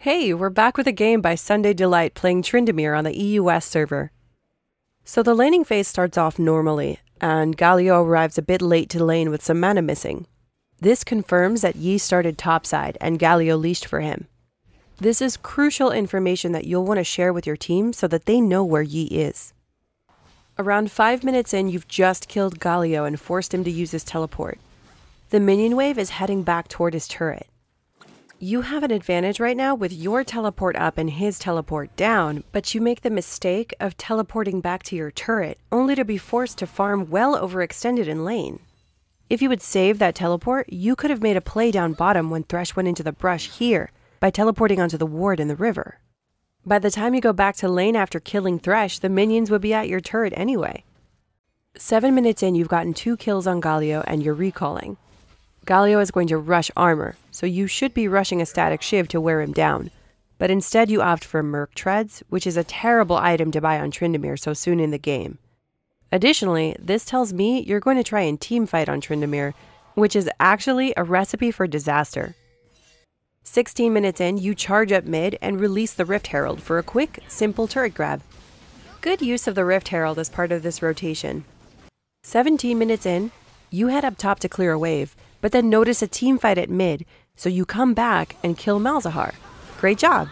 Hey, we're back with a game by Sunday Delight playing Tryndamere on the EUS server. So the laning phase starts off normally, and Galio arrives a bit late to lane with some mana missing. This confirms that Yi started topside and Galio leashed for him. This is crucial information that you'll want to share with your team so that they know where Yi is. Around 5 minutes in, you've just killed Galio and forced him to use his teleport. The minion wave is heading back toward his turret. You have an advantage right now with your teleport up and his teleport down, but you make the mistake of teleporting back to your turret, only to be forced to farm well overextended in lane. If you had saved that teleport, you could have made a play down bottom when Thresh went into the brush here, by teleporting onto the ward in the river. By the time you go back to lane after killing Thresh, the minions would be at your turret anyway. 7 minutes in, you've gotten 2 kills on Galio and you're recalling. Galio is going to rush armor, so you should be rushing a static shiv to wear him down. But instead you opt for Merc Treads, which is a terrible item to buy on Tryndamere so soon in the game. Additionally, this tells me you're going to try and teamfight on Tryndamere, which is actually a recipe for disaster. 16 minutes in, you charge up mid and release the Rift Herald for a quick, simple turret grab. Good use of the Rift Herald as part of this rotation. 17 minutes in, you head up top to clear a wave, but then notice a teamfight at mid, so you come back and kill Malzahar. Great job!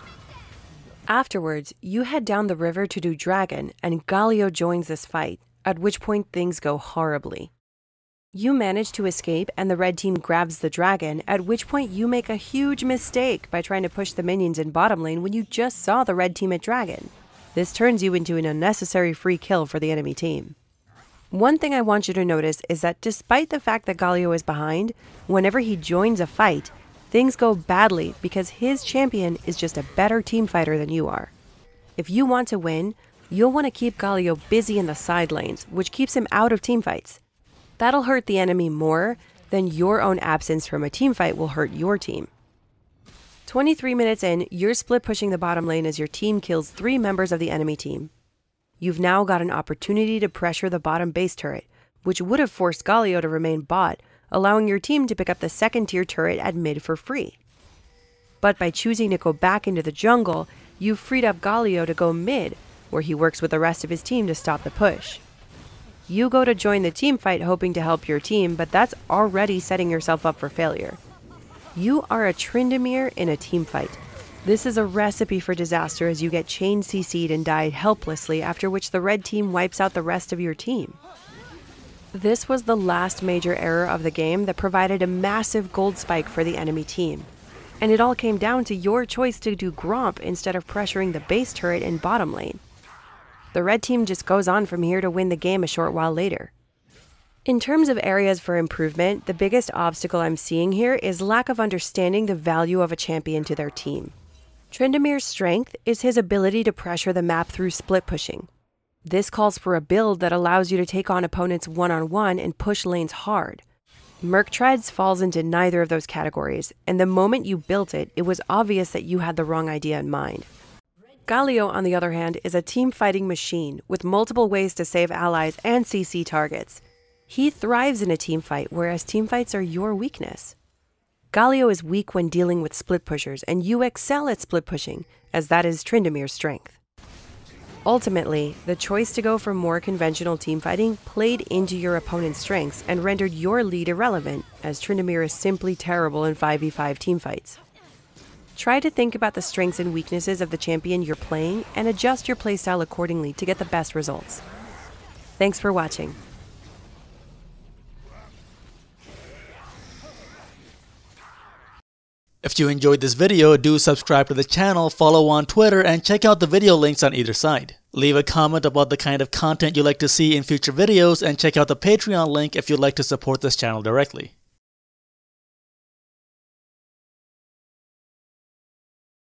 Afterwards, you head down the river to do Dragon, and Galio joins this fight, at which point things go horribly. You manage to escape and the red team grabs the dragon, at which point you make a huge mistake by trying to push the minions in bottom lane when you just saw the red team at dragon. This turns you into an unnecessary free kill for the enemy team. One thing I want you to notice is that despite the fact that Galio is behind, whenever he joins a fight, things go badly because his champion is just a better team fighter than you are. If you want to win, you'll want to keep Galio busy in the side lanes, which keeps him out of teamfights. That'll hurt the enemy more than your own absence from a teamfight will hurt your team. 23 minutes in, you're split pushing the bottom lane as your team kills 3 members of the enemy team. You've now got an opportunity to pressure the bottom base turret, which would have forced Galio to remain bot, allowing your team to pick up the second tier turret at mid for free. But by choosing to go back into the jungle, you've freed up Galio to go mid, where he works with the rest of his team to stop the push. You go to join the team fight hoping to help your team, but that's already setting yourself up for failure. You are a Tryndamere in a team fight. This is a recipe for disaster as you get chain CC'd and died helplessly, after which the red team wipes out the rest of your team. This was the last major error of the game that provided a massive gold spike for the enemy team. And it all came down to your choice to do Gromp instead of pressuring the base turret in bottom lane. The red team just goes on from here to win the game a short while later. In terms of areas for improvement, the biggest obstacle I'm seeing here is lack of understanding the value of a champion to their team. Tryndamere's strength is his ability to pressure the map through split pushing. This calls for a build that allows you to take on opponents one-on-one and push lanes hard. Merc Treads falls into neither of those categories, and the moment you built it, it was obvious that you had the wrong idea in mind. Galio, on the other hand, is a team-fighting machine with multiple ways to save allies and CC targets. He thrives in a teamfight, whereas teamfights are your weakness. Galio is weak when dealing with split pushers, and you excel at split pushing, as that is Tryndamere's strength. Ultimately, the choice to go for more conventional teamfighting played into your opponent's strengths and rendered your lead irrelevant, as Tryndamere is simply terrible in 5v5 teamfights. Try to think about the strengths and weaknesses of the champion you're playing and adjust your playstyle accordingly to get the best results. Thanks for watching. If you enjoyed this video, do subscribe to the channel, follow on Twitter, and check out the video links on either side. Leave a comment about the kind of content you'd like to see in future videos, and check out the Patreon link if you'd like to support this channel directly.